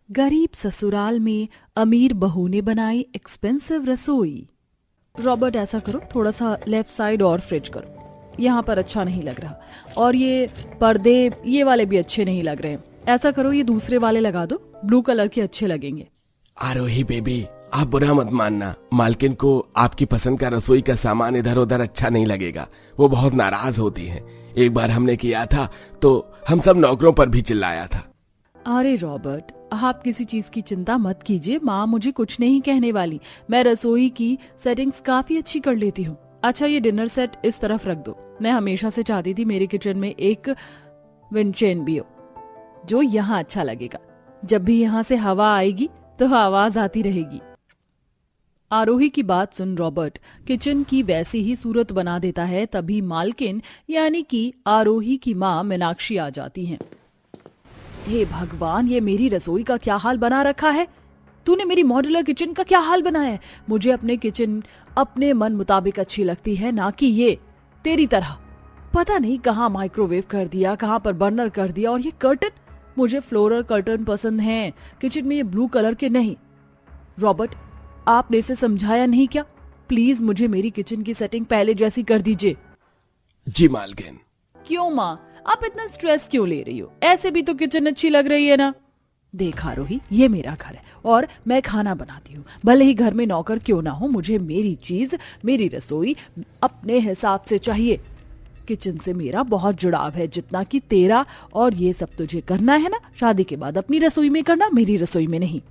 गरीब ससुराल में अमीर बहू ने बनाई एक्सपेंसिव रसोई। रॉबर्ट, ऐसा करो, थोड़ा सा लेफ्ट साइड और फ्रिज करो, यहाँ पर अच्छा नहीं लग रहा। और ये पर्दे, ये वाले भी अच्छे नहीं लग रहे हैं। ऐसा करो, ये दूसरे वाले लगा दो, ब्लू कलर के अच्छे लगेंगे। आरोही बेबी, आप बुरा मत मानना, मालकिन को आपकी पसंद का रसोई का सामान इधर उधर अच्छा नहीं लगेगा, वो बहुत नाराज होती हैं। एक बार हमने किया था तो हम सब नौकरों पर भी चिल्लाया था। अरे रॉबर्ट, आप किसी चीज की चिंता मत कीजिए, माँ मुझे कुछ नहीं कहने वाली। मैं रसोई की सेटिंग्स काफी अच्छी कर लेती हूँ। अच्छा, ये डिनर सेट इस तरफ रख दो। मैं हमेशा से चाहती थी मेरे किचन में एक विंडचेन भी हो, जो यहाँ अच्छा लगेगा। जब भी यहाँ से हवा आएगी तो आवाज आती रहेगी। आरोही की बात सुन रॉबर्ट किचन की वैसी ही सूरत बना देता है। तभी मालकिन यानी कि आरोही की माँ मीनाक्षी आ जाती हैं। हे भगवान, ये मेरी रसोई का क्या हाल बना रखा है? तूने मेरी मॉड्यूलर किचन का क्या हाल बनाया है? मुझे अपने किचन अपने मन मुताबिक अच्छी लगती है, ना कि ये तेरी तरह। पता नहीं कहाँ माइक्रोवेव कर दिया, कहाँ पर बर्नर कर दिया। और ये कर्टन, मुझे फ्लोरल कर्टन पसंद हैं, किचन में ये ब्लू कलर के नहीं। रॉबर्ट, आपने इसे समझाया नहीं क्या? प्लीज मुझे मेरी किचन की सेटिंग पहले जैसी कर दीजिए। जी मालकिन। क्यों माँ, आप इतना स्ट्रेस क्यों ले रही हो? ऐसे भी तो किचन अच्छी लग रही है ना। देख आरोही, ये मेरा घर है और मैं खाना बनाती हूँ। भले ही घर में नौकर क्यों ना हो, मुझे मेरी चीज, मेरी रसोई अपने हिसाब से चाहिए। किचन से मेरा बहुत जुड़ाव है, जितना कि तेरा। और ये सब तुझे करना है ना, शादी के बाद अपनी रसोई में करना, मेरी रसोई में नहीं।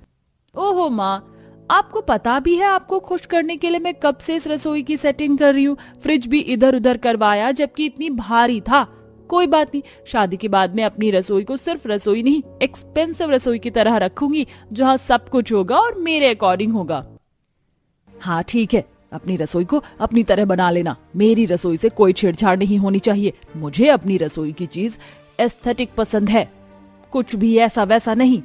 ओहो माँ, आपको पता भी है आपको खुश करने के लिए मैं कब से इस रसोई की सेटिंग कर रही हूँ। फ्रिज भी इधर उधर करवाया, जबकि इतनी भारी था। कोई बात नहीं, शादी के बाद मैं अपनी रसोई को सिर्फ रसोई नहीं, एक्सपेंसिव रसोई की तरह रखूंगी, जहाँ सब कुछ होगा और मेरे अकॉर्डिंग होगा। हाँ ठीक है, अपनी रसोई को अपनी तरह बना लेना। मेरी रसोई से कोई छेड़छाड़ नहीं होनी चाहिए। मुझे अपनी रसोई की चीज एस्थेटिक पसंद है, कुछ भी ऐसा वैसा नहीं।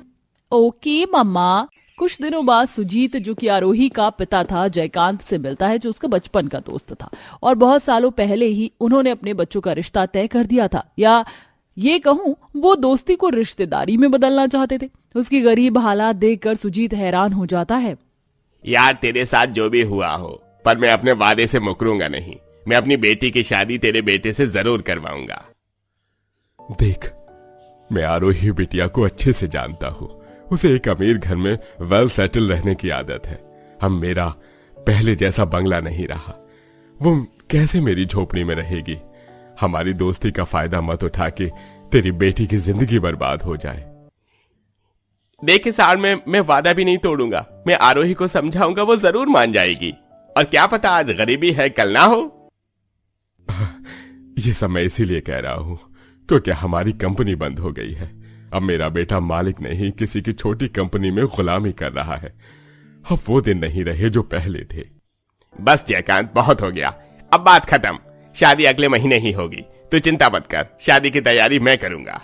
ओके मम्मा। कुछ दिनों बाद सुजीत, जो कि आरोही का पिता था, जयकांत से मिलता है, जो उसका बचपन का दोस्त था। और बहुत सालों पहले ही उन्होंने अपने बच्चों का रिश्ता तय कर दिया था, या ये कहूं वो दोस्ती को रिश्तेदारी में बदलना चाहते थे। उसकी गरीब हालात देखकर सुजीत हैरान हो जाता है। यार, तेरे साथ जो भी हुआ हो, पर मैं अपने वादे से मुकरूंगा नहीं। मैं अपनी बेटी की शादी तेरे बेटे से जरूर करवाऊंगा। देख, मैं आरोही बिटिया को अच्छे से जानता हूँ। उसे एक अमीर घर में वेल सेटल रहने की आदत है। हम मेरा पहले जैसा बंगला नहीं रहा, वो कैसे मेरी झोपड़ी में रहेगी? हमारी दोस्ती का फायदा मत उठा के तेरी बेटी की जिंदगी बर्बाद हो जाए। देख, इस आड़ में मैं वादा भी नहीं तोड़ूंगा। मैं आरोही को समझाऊंगा, वो जरूर मान जाएगी। और क्या पता आज गरीबी है कल ना हो। ये सब मैं इसीलिए कह रहा हूं क्योंकि हमारी कंपनी बंद हो गई है। अब मेरा बेटा मालिक नहीं, किसी की छोटी कंपनी में गुलामी कर रहा है। अब वो दिन नहीं रहे जो पहले थे। बस जयकांत, बहुत हो गया, अब बात खत्म। शादी अगले महीने ही होगी, तू चिंता मत कर, शादी की तैयारी मैं करूंगा।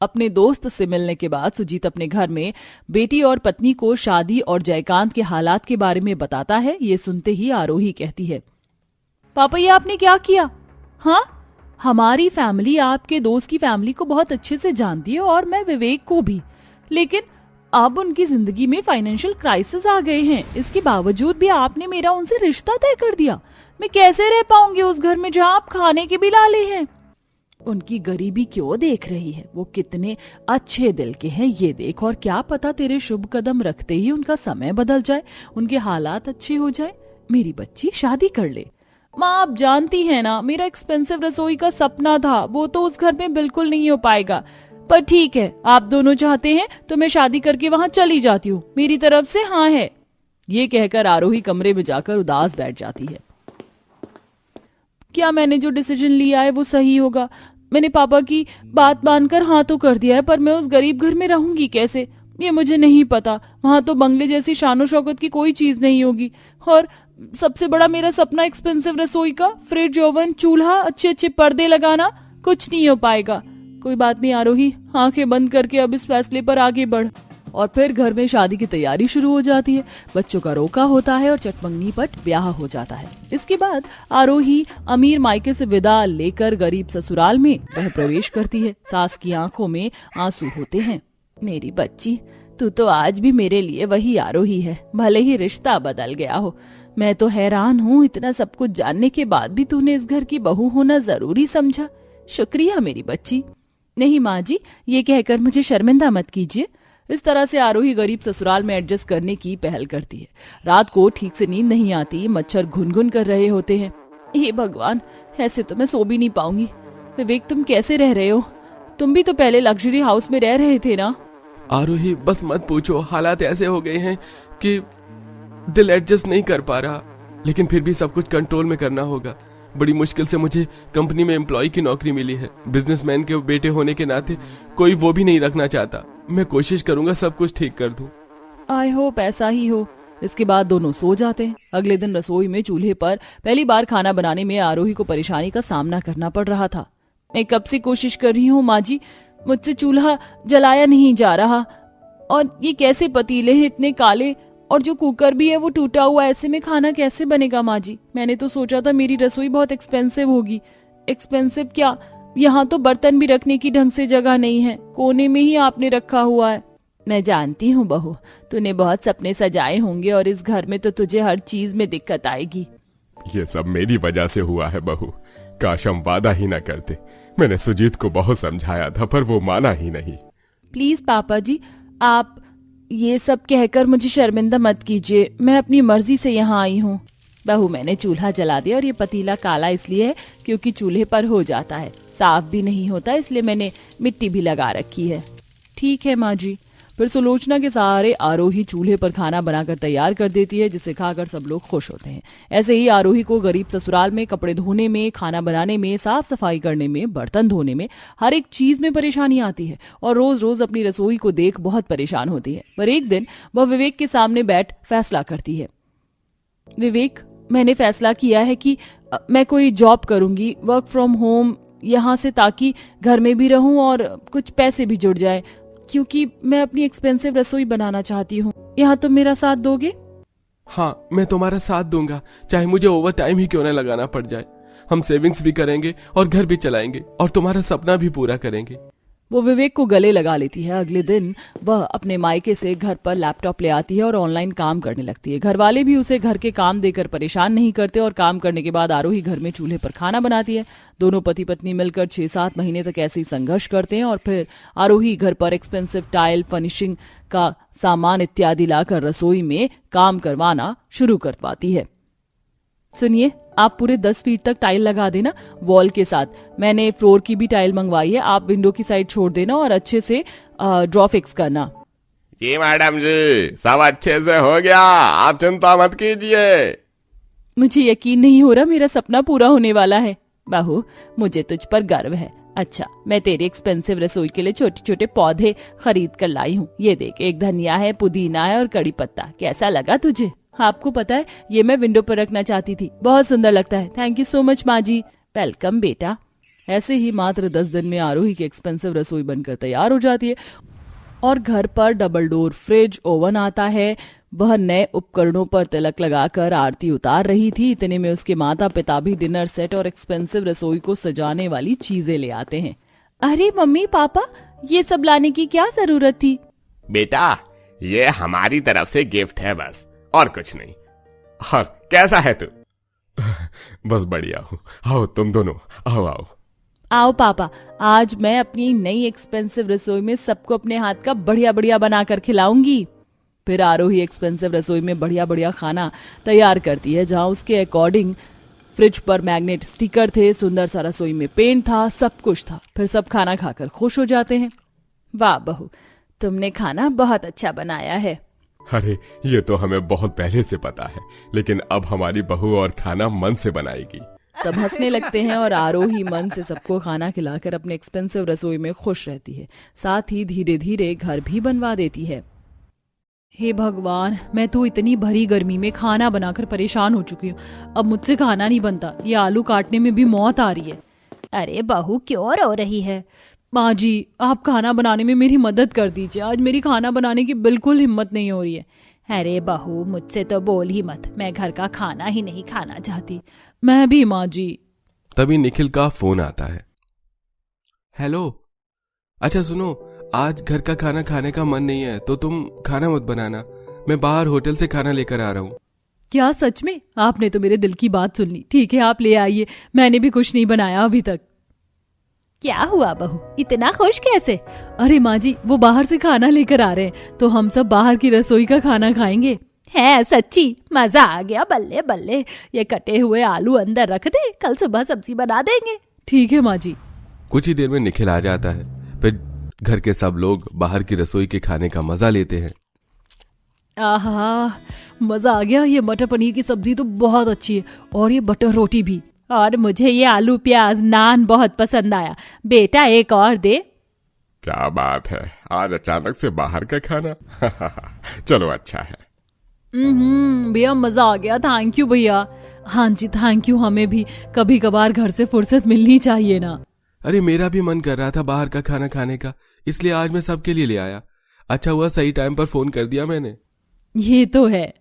अपने दोस्त से मिलने के बाद सुजीत अपने घर में बेटी और पत्नी को शादी और जयकांत के हालात के बारे में बताता है। ये सुनते ही आरोही कहती है, पापा ये आपने क्या किया? हाँ, हमारी फैमिली आपके दोस्त की फैमिली को बहुत अच्छे से जानती है, और मैं विवेक को भी। लेकिन अब उनकी जिंदगी में फाइनेंशियल क्राइसिस आ गए हैं। इसके बावजूद भी आपने मेरा उनसे रिश्ता तय कर दिया। मैं कैसे रह पाऊंगी उस घर में जहाँ आप खाने के भी लाले हैं? उनकी गरीबी क्यों देख रही है? वो कितने अच्छे दिल के हैं, ये देख। और क्या पता तेरे शुभ कदम रखते ही उनका समय बदल जाए, उनके हालात अच्छे हो जाए, मेरी बच्ची शादी कर ले। माँ, आप जानती हैं ना, मेरा एक्सपेंसिव रसोई का सपना था, वो तो उस घर में बिल्कुल नहीं हो पाएगा। पर ठीक है, आप दोनों चाहते हैं तो मैं शादी करके वहां चली जाती हूँ, मेरी तरफ से हाँ है। ये कहकर आरोही कमरे में जाकर उदास बैठ जाती है। क्या मैंने जो डिसीजन लिया है वो सही होगा? मैंने पापा की बात मानकर हाँ तो कर दिया है, पर मैं उस गरीब घर में रहूंगी कैसे, ये मुझे नहीं पता। वहां तो बंगले जैसी शानो शौकत की कोई चीज नहीं होगी। और सबसे बड़ा मेरा सपना एक्सपेंसिव रसोई का, फ्रिज, ओवन, चूल्हा, अच्छे अच्छे पर्दे लगाना, कुछ नहीं हो पाएगा। कोई बात नहीं आरोही, आंखें बंद करके अब इस फैसले पर आगे बढ़। और फिर घर में शादी की तैयारी शुरू हो जाती है। बच्चों का रोका होता है और चटमंगनी पट ब्याह हो जाता है। इसके बाद आरोही अमीर मायके से विदा लेकर गरीब ससुराल में वह प्रवेश करती है। सास की आंखों में आंसू होते हैं। मेरी बच्ची, तू तो आज भी मेरे लिए वही आरोही है, भले ही रिश्ता बदल गया हो। मैं तो हैरान हूँ, इतना सब कुछ जानने के बाद भी तूने इस घर की बहू होना जरूरी समझा। शुक्रिया मेरी बच्ची। नहीं माँ जी, ये कहकर मुझे शर्मिंदा मत कीजिए। इस तरह से आरोही गरीब ससुराल में एडजस्ट करने की पहल करती है। रात को ठीक से नींद नहीं आती, मच्छर घुन-घुन कर रहे होते हैं। हे भगवान, ऐसे तो मैं सो भी नहीं पाऊंगी। विवेक, तुम कैसे रह रहे हो? तुम भी तो पहले लग्जरी हाउस में रह रहे थे ना? आरोही बस मत पूछो, हालात ऐसे हो गए हैं कि दिल एडजस्ट नहीं कर पा रहा, लेकिन फिर भी सब कुछ कंट्रोल में करना होगा। बड़ी मुश्किल से मुझे कंपनी में एम्प्लॉय की नौकरी मिली है। बिजनेसमैन के बेटे होने के नाते कोई वो भी नहीं रखना चाहता। मैं कोशिश करूंगा सब कुछ ठीक कर दूं। आई होप ऐसा ही हो। इसके बाद दोनों सो जाते हैं। अगले दिन रसोई में चूल्हे पर पहली बार खाना बनाने में आरोही को परेशानी का सामना करना पड़ रहा था। मैं कब से कोशिश कर रही हूँ माँ जी, मुझसे चूल्हा जलाया नहीं जा रहा। और ये कैसे पतीले हैं इतने काले, और जो कुकर भी है वो टूटा हुआ। ऐसे में खाना कैसे बनेगा माँ जी? मैंने तो सोचा था मेरी रसोई बहुत एक्सपेंसिव होगी। एक्सपेंसिव क्या, यहाँ तो बर्तन भी रखने की ढंग से जगह नहीं है, कोने में ही आपने रखा हुआ है। मैं जानती हूँ बहू, तूने बहुत सपने सजाए होंगे और इस घर में तो तुझे हर चीज में दिक्कत आएगी। ये सब मेरी वजह से हुआ है बहू। काश हम वादा ही न करते। मैंने सुजीत को बहुत समझाया था पर वो माना ही नहीं। प्लीज पापा जी, आप ये सब कहकर मुझे शर्मिंदा मत कीजिए। मैं अपनी मर्जी से यहाँ आई हूँ। बहू, मैंने चूल्हा जला दिया और ये पतीला काला इसलिए है क्योंकि चूल्हे पर हो जाता है, साफ भी नहीं होता, इसलिए मैंने मिट्टी भी लगा रखी है। ठीक है माँ जी। फिर सुलोचना के सहारे आरोही चूल्हे पर खाना बनाकर तैयार कर देती है, जिसे खाकर सब लोग खुश होते हैं। ऐसे ही आरोही को गरीब ससुराल में कपड़े धोने में, खाना बनाने में, साफ सफाई करने में, बर्तन धोने में, हर एक चीज में परेशानी आती है और रोज रोज अपनी रसोई को देख बहुत परेशान होती है। पर एक दिन वह विवेक के सामने बैठ फैसला करती है। विवेक, मैंने फैसला किया है कि मैं कोई जॉब करूंगी, वर्क फ्रॉम होम यहाँ से, ताकि घर में भी रहूं और कुछ पैसे भी जुड़ जाए, क्योंकि मैं अपनी एक्सपेंसिव रसोई बनाना चाहती हूँ। यहाँ तुम मेरा साथ दोगे? हाँ, मैं तुम्हारा साथ दूंगा, चाहे मुझे ओवर टाइम ही क्यों न लगाना पड़ जाए। हम सेविंग्स भी करेंगे और घर भी चलाएंगे और तुम्हारा सपना भी पूरा करेंगे। वो विवेक को गले लगा लेती है। अगले दिन वह अपने मायके से घर पर लैपटॉप ले आती है और ऑनलाइन काम करने लगती है। घर वाले भी उसे घर के काम देकर परेशान नहीं करते और काम करने के बाद आरोही घर में चूल्हे पर खाना बनाती है। दोनों पति पत्नी मिलकर 6-7 महीने तक ऐसे ही संघर्ष करते हैं और फिर आरोही घर पर एक्सपेंसिव टाइल, फर्निशिंग का सामान इत्यादि लाकर रसोई में काम करवाना शुरू कर पाती है। सुनिए, आप पूरे 10 फीट तक टाइल लगा देना वॉल के साथ। मैंने फ्लोर की भी टाइल मंगवाई है, आप विंडो की साइड छोड़ देना और अच्छे से ड्रॉ फिक्स करना। जी मैडम जी, सब अच्छे से हो गया, आप चिंता मत कीजिए। मुझे यकीन नहीं हो रहा मेरा सपना पूरा होने वाला है। बहू, मुझे तुझ पर गर्व है। अच्छा, मैं तेरी एक्सपेंसिव रसोई के लिए छोटे छोटे पौधे खरीद कर लाई हूँ। ये देख, एक धनिया है, पुदीना है और कड़ी पत्ता। कैसा लगा तुझे? आपको पता है, ये मैं विंडो पर रखना चाहती थी, बहुत सुंदर लगता है। थैंक यू सो मच माँ जी। वेलकम बेटा। ऐसे ही मात्र 10 दिन में आरोही की एक्सपेंसिव रसोई बनकर तैयार हो जाती है और घर पर डबल डोर फ्रिज, ओवन आता है। वह नए उपकरणों पर तिलक लगाकर आरती उतार रही थी। इतने में उसके माता पिता भी डिनर सेट और एक्सपेंसिव रसोई को सजाने वाली चीजें ले आते हैं। अरे मम्मी पापा, ये सब लाने की क्या जरूरत थी? बेटा, ये हमारी तरफ से गिफ्ट है बस, और कुछ नहीं। और कैसा है तू? बस बढ़िया हूँ। आओ तुम दोनों, आओ आओ। आओ पापा, आज मैं अपनी नई एक्सपेंसिव रसोई में सबको अपने हाथ का बढ़िया बढ़िया बनाकर खिलाऊंगी। फिर आरोही एक्सपेंसिव रसोई में बढ़िया बढ़िया खाना तैयार करती है, जहां उसके अकॉर्डिंग फ्रिज पर मैग्नेट स्टिकर थे, सुंदर सा रसोई में पेंट था, सब कुछ था। फिर सब खाना खाकर खुश हो जाते हैं। वाह बहू, तुमने खाना बहुत अच्छा बनाया है। अरे, ये तो हमें बहुत पहले से पता है, लेकिन अब हमारी बहू और खाना मन से बनाएगी। सब हंसने लगते हैं और आरोही मन से सबको खाना खिलाकर अपने एक्सपेंसिव रसोई में खुश रहती है। साथ ही धीरे धीरे घर भी बनवा देती है। हे भगवान, मैं तो इतनी भरी गर्मी में खाना बनाकर परेशान हो चुकी हूँ। अब मुझसे खाना नहीं बनता, ये आलू काटने में भी मौत आ रही है। अरे बहू, क्यों रो रही है? माँ जी, आप खाना बनाने में मेरी मदद कर दीजिए। आज मेरी खाना बनाने की बिल्कुल हिम्मत नहीं हो रही है। अरे बहू, मुझसे तो बोल ही मत, मैं घर का खाना ही नहीं खाना चाहती। मैं भी माँ जी। तभी निखिल का फोन आता है। हेलो, अच्छा सुनो, आज घर का खाना खाने का मन नहीं है तो तुम खाना मत बनाना, मैं बाहर होटल से खाना लेकर आ रहा हूँ। क्या सच में? आपने तो मेरे दिल की बात सुन ली। ठीक है, आप ले आइए, मैंने भी कुछ नहीं बनाया अभी तक। क्या हुआ बहू, इतना खुश कैसे? अरे माँ जी, वो बाहर से खाना लेकर आ रहे हैं तो हम सब बाहर की रसोई का खाना खाएंगे। है सच्ची? मजा आ गया। बल्ले बल्ले, ये कटे हुए आलू अंदर रख दे, कल सुबह सब्जी बना देंगे। ठीक है माँ जी। कुछ ही देर में निखिल आ जाता है। फिर घर के सब लोग बाहर की रसोई के खाने का मजा लेते हैं। आहा, मजा आ गया। ये मटर पनीर की सब्जी तो बहुत अच्छी है और ये बटर रोटी भी। और मुझे ये आलू प्याज नान बहुत पसंद आया। बेटा एक और दे। क्या बात है, आज अचानक से बाहर का खाना। चलो अच्छा है। भैया मजा आ गया। थैंक यू भैया। हाँ जी थैंक यू, हमें भी कभी कभार घर से फुर्सत मिलनी चाहिए ना। अरे मेरा भी मन कर रहा था बाहर का खाना खाने का, इसलिए आज मैं सबके लिए ले आया। अच्छा हुआ सही टाइम पर फोन कर दिया मैंने। ये तो है।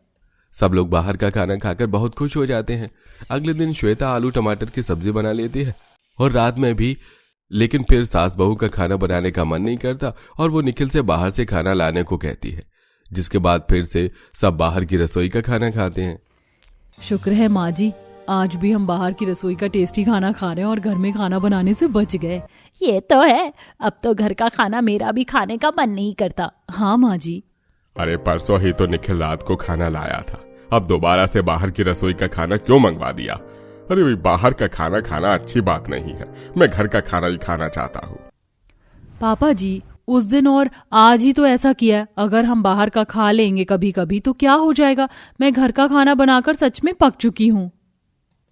सब लोग बाहर का खाना खाकर बहुत खुश हो जाते हैं। अगले दिन श्वेता आलू टमाटर की सब्जी बना लेती है और रात में भी, लेकिन फिर सास बहू का खाना बनाने का मन नहीं करता और वो निखिल से बाहर से खाना लाने को कहती है, जिसके बाद फिर से सब बाहर की रसोई का खाना खाते हैं। शुक्र है माँ जी, आज भी हम बाहर की रसोई का टेस्टी खाना खा रहे हैं और घर में खाना बनाने से बच गए। ये तो है, अब तो घर का खाना मेरा भी खाने का मन नहीं करता। हाँ माँ जी। अरे परसों ही तो निखिल रात को खाना लाया था, अब दोबारा से बाहर की रसोई का खाना क्यों मंगवा दिया? अरे भाई, बाहर का खाना खाना अच्छी बात नहीं है, मैं घर का खाना ही खाना चाहता हूँ। पापा जी, उस दिन और आज ही तो ऐसा किया। अगर हम बाहर का खा लेंगे कभी कभी तो क्या हो जाएगा? मैं घर का खाना बनाकर सच में पक चुकी हूँ।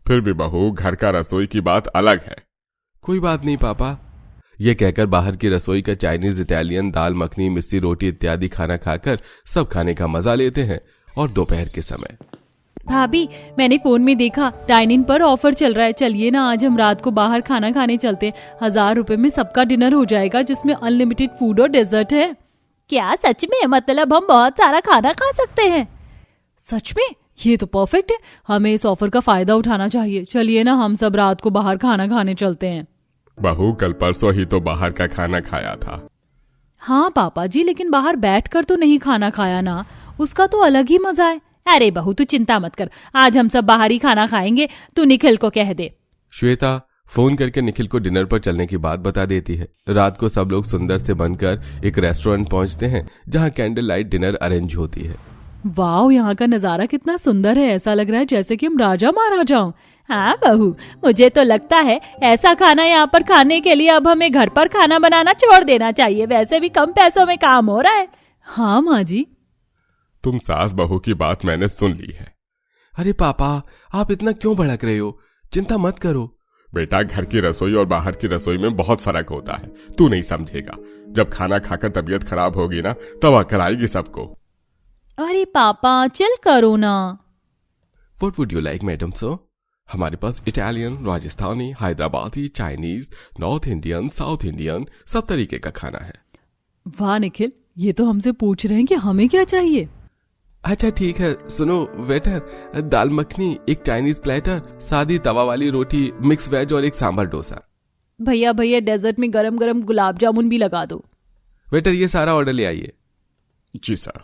फिर भी बहू, घर का रसोई की बात अलग है। कोई बात नहीं पापा। ये कहकर बाहर की रसोई का चाइनीज, इटालियन, दाल मखनी, मिस्सी रोटी इत्यादि खाना खाकर सब खाने का मजा लेते हैं। और दोपहर के समय, भाभी मैंने फोन में देखा डाइनिंग पर ऑफर चल रहा है, चलिए ना आज हम रात को बाहर खाना खाने चलते हैं। 1000 रुपए में सबका डिनर हो जाएगा, जिसमें अनलिमिटेड फूड और डेजर्ट है। क्या सच में? मतलब हम बहुत सारा खाना खा सकते हैं? सच में? ये तो परफेक्ट है, हमें इस ऑफर का फायदा उठाना चाहिए। चलिए ना हम सब रात को बाहर खाना खाने चलते हैं। बहू, कल परसों ही तो बाहर का खाना खाया था। हाँ पापा जी, लेकिन बाहर बैठकर तो नहीं खाना खाया ना, उसका तो अलग ही मजा है। अरे बहू तू चिंता मत कर, आज हम सब बाहर ही खाना खाएंगे, तू निखिल को कह दे। श्वेता फोन करके निखिल को डिनर पर चलने की बात बता देती है। रात को सब लोग सुंदर से बनकर एक रेस्टोरेंट पहुंचते हैं जहां कैंडल लाइट डिनर अरेंज होती है। वाह, यहाँ का नजारा कितना सुंदर है, ऐसा लग रहा है जैसे कि हम राजा महाराजा हों। हाँ बहू, मुझे तो लगता है ऐसा खाना यहाँ पर खाने के लिए अब हमें घर पर खाना बनाना छोड़ देना चाहिए। वैसे भी कम पैसों में काम हो रहा है। हाँ माँ जी। तुम सास बहू की बात मैंने सुन ली है। अरे पापा, आप इतना क्यों भड़क रहे हो? चिंता मत करो। बेटा, घर की रसोई और बाहर की रसोई में बहुत फर्क होता है, तू नहीं समझेगा। जब खाना खाकर तबीयत खराब होगी ना, तब अकल आएगी सबको। अरे पापा चल करो ना। What would you like, madam sir? हमारे पास Italian, Rajasthani, Hyderabadi, Chinese, north Indian, south Indian सब तरीके का खाना है। वाह निखिल, ये तो हमसे पूछ रहे हैं कि हमें क्या चाहिए। अच्छा ठीक है, सुनो वेटर, दाल मखनी, एक चाइनीज प्लेटर, सादी तवा वाली रोटी, मिक्स वेज और एक सांभर डोसा। भैया डेजर्ट में गरम गरम गुलाब जामुन भी लगा दो। वेटर ये सारा ऑर्डर ले आइए। जी सर।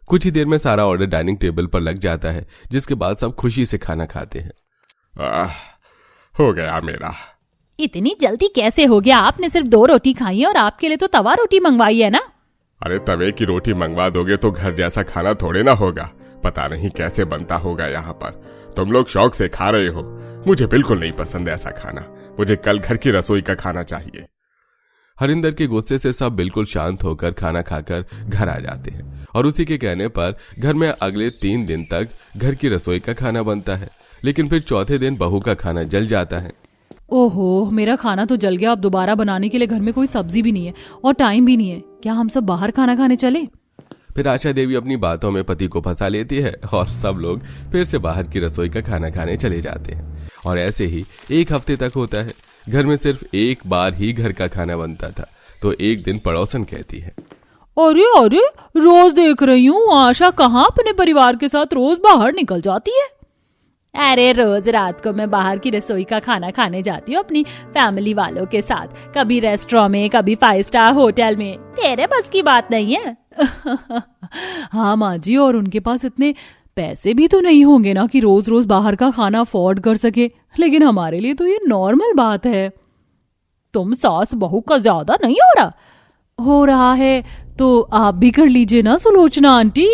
कुछ ही देर में सारा ऑर्डर डाइनिंग टेबल पर लग जाता है, जिसके बाद सब खुशी से खाना खाते हैं। हो गया मेरा। इतनी जल्दी कैसे हो गया? आपने सिर्फ 2 रोटी खाई है और आपके लिए तो तवा रोटी मंगवाई है ना। अरे तवे की रोटी मंगवा दोगे तो घर जैसा खाना थोड़े ना होगा। पता नहीं कैसे बनता होगा यहाँ पर। तुम लोग शौक से खा रहे हो, मुझे बिल्कुल नहीं पसंद ऐसा खाना। मुझे कल घर की रसोई का खाना चाहिए। हरिंदर के गुस्से से सब बिल्कुल शांत होकर खाना खाकर घर आ जाते हैं और उसी के कहने पर घर में अगले 3 दिन तक घर की रसोई का खाना बनता है। लेकिन फिर चौथे दिन बहू का खाना जल जाता है। ओहो, मेरा खाना तो जल गया। अब दोबारा बनाने के लिए घर में कोई सब्जी भी नहीं है और टाइम भी नहीं है। क्या हम सब बाहर खाना खाने चले? फिर आशा देवी अपनी बातों में पति को फंसा लेती है और सब लोग फिर से बाहर की रसोई का खाना खाने चले जाते हैं। और ऐसे ही 1 हफ्ते तक होता है। घर में सिर्फ एक बार ही घर का खाना बनता था। तो एक दिन पड़ोसन कहती है, अरे रोज देख रही हूँ आशा कहाँ अपने परिवार के साथ रोज बाहर निकल जाती है। अरे रोज रात को मैं बाहर की रसोई का खाना खाने जाती हूँ अपनी फैमिली वालों के साथ, कभी रेस्टोरेंट में, कभी 5 स्टार होटल में। तेरे बस की बात नहीं है। हाँ माँ जी, और उनके पास इतने पैसे भी तो नहीं होंगे ना कि रोज रोज बाहर का खाना अफोर्ड कर सके, लेकिन हमारे लिए तो ये नॉर्मल बात है। तुम सास बहू का ज्यादा नहीं हो रहा है तो आप भी कर लीजिए ना सुलोचना आंटी।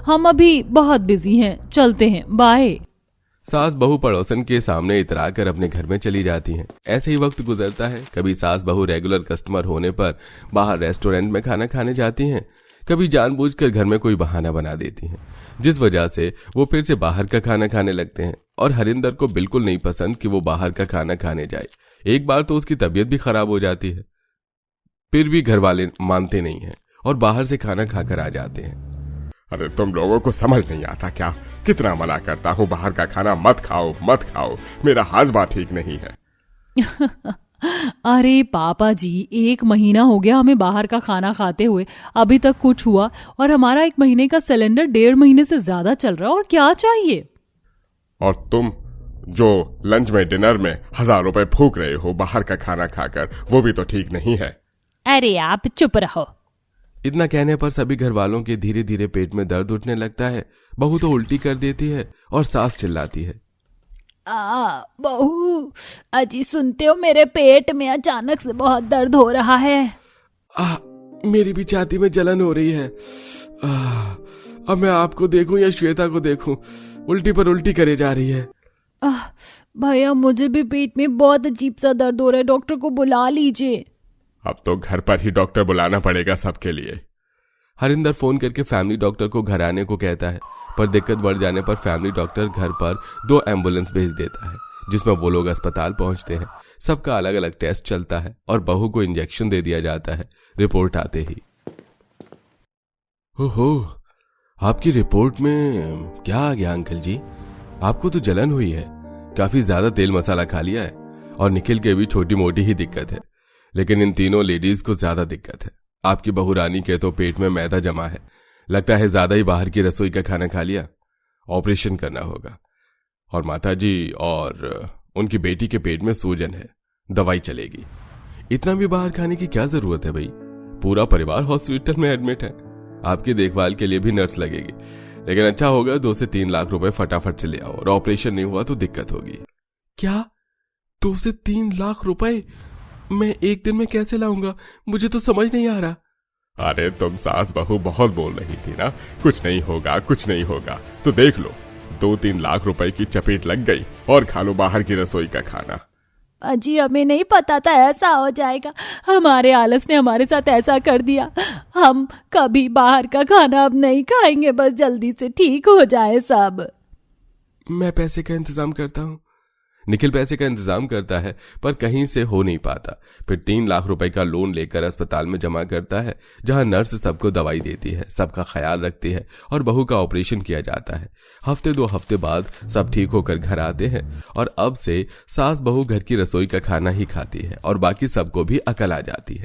हम अभी बहुत बिजी हैं, चलते हैं, बाय। सास बहू पड़ोसन के सामने इतरा कर अपने घर में चली जाती हैं। ऐसे ही वक्त गुजरता है। कभी सास बहू रेगुलर कस्टमर होने पर बाहर रेस्टोरेंट में खाना खाने जाती हैं, कभी जानबूझकर घर में कोई बहाना बना देती हैं, जिस वजह से वो फिर से बाहर का खाना खाने लगते हैं। और हरिंदर को बिल्कुल नहीं पसंद कि वो बाहर का खाना खाने जाए। एक बार तो उसकी तबीयत भी खराब हो जाती है, फिर भी घर वाले मानते नहीं हैं और बाहर से खाना खाकर आ जाते हैं। अरे तुम लोगों को समझ नहीं आता क्या? कितना मना करता हूँ बाहर का खाना मत खाओ मत खाओ, मेरा हाजमा ठीक नहीं है। अरे पापा जी, 1 महीना हो गया हमें बाहर का खाना खाते हुए, अभी तक कुछ हुआ? और हमारा 1 महीने का सिलेंडर 1.5 महीने से ज्यादा चल रहा है, और क्या चाहिए? और तुम जो लंच में डिनर में 1000 रुपए फूक रहे हो बाहर का खाना खाकर, वो भी तो ठीक नहीं है। अरे आप चुप रहो। इतना कहने पर सभी घर वालों के धीरे धीरे पेट में दर्द उठने लगता है। बहू तो उल्टी कर देती है और सास चिल्लाती है, बहू, अजी सुनते हो, मेरे पेट में अचानक से बहुत दर्द हो रहा है। मेरी भी छाती में जलन हो रही है। अब मैं आपको देखूं या श्वेता को देखूं? उल्टी पर उल्टी करे जा रही है। भैया, मुझे भी पेट में बहुत अजीब सा दर्द हो रहा है, डॉक्टर को बुला लीजिए। अब तो घर पर ही डॉक्टर बुलाना पड़ेगा सबके लिए। हरिंदर फोन करके फैमिली डॉक्टर को घर आने को कहता है, पर दिक्कत बढ़ जाने पर फैमिली डॉक्टर घर पर 2 एम्बुलेंस भेज देता है, जिसमें वो लोग अस्पताल पहुंचते हैं। सबका अलग अलग टेस्ट चलता है और बहू को इंजेक्शन दे दिया जाता है रिपोर्ट आते ही। ओहो, आपकी रिपोर्ट में क्या आ गया अंकल जी? आपको तो जलन हुई है, काफी ज्यादा तेल मसाला खा लिया है, और निखिल के भी छोटी मोटी ही दिक्कत है, लेकिन इन तीनों लेडीज को ज्यादा दिक्कत है। आपकी बहू रानी के तो पेट में मैदा जमा है, लगता है ज्यादा ही बाहर की रसोई का खाना खा लिया, ऑपरेशन करना होगा। और माताजी और उनकी बेटी के पेट में सूजन है, दवाई चलेगी। इतना भी बाहर खाने की क्या जरूरत है भाई? पूरा परिवार हॉस्पिटल में एडमिट है, आपकी देखभाल के लिए भी नर्स लगेगी, लेकिन अच्छा होगा 2 से 3 लाख रुपए फटाफट से ले आओ, और ऑपरेशन नहीं हुआ तो दिक्कत होगी। क्या 2 से 3 लाख रुपए मैं एक दिन में कैसे लाऊंगा? मुझे तो समझ नहीं आ रहा। अरे तुम सास बहू बहुत बोल रही थी ना, कुछ नहीं होगा कुछ नहीं होगा, तो देख लो 2-3 लाख रुपए की चपेट लग गई, और खा लो बाहर की रसोई का खाना। अजी हमें नहीं पता था ऐसा हो जाएगा, हमारे आलस ने हमारे साथ ऐसा कर दिया। हम कभी बाहर का खाना अब नहीं खाएंगे, बस जल्दी से ठीक हो जाए सब। मैं पैसे का इंतजाम करता हूँ। निखिल पैसे का इंतजाम करता है, पर कहीं से हो नहीं पाता। फिर 3 लाख रुपए का लोन लेकर अस्पताल में जमा करता है, जहां नर्स सबको दवाई देती है, सबका ख्याल रखती है, और बहू का ऑपरेशन किया जाता है। हफ्ते 2 हफ्ते बाद सब ठीक होकर घर आते हैं, और अब से सास बहू घर की रसोई का खाना ही खाती है, और बाकी सबको भी अकल आ जाती है।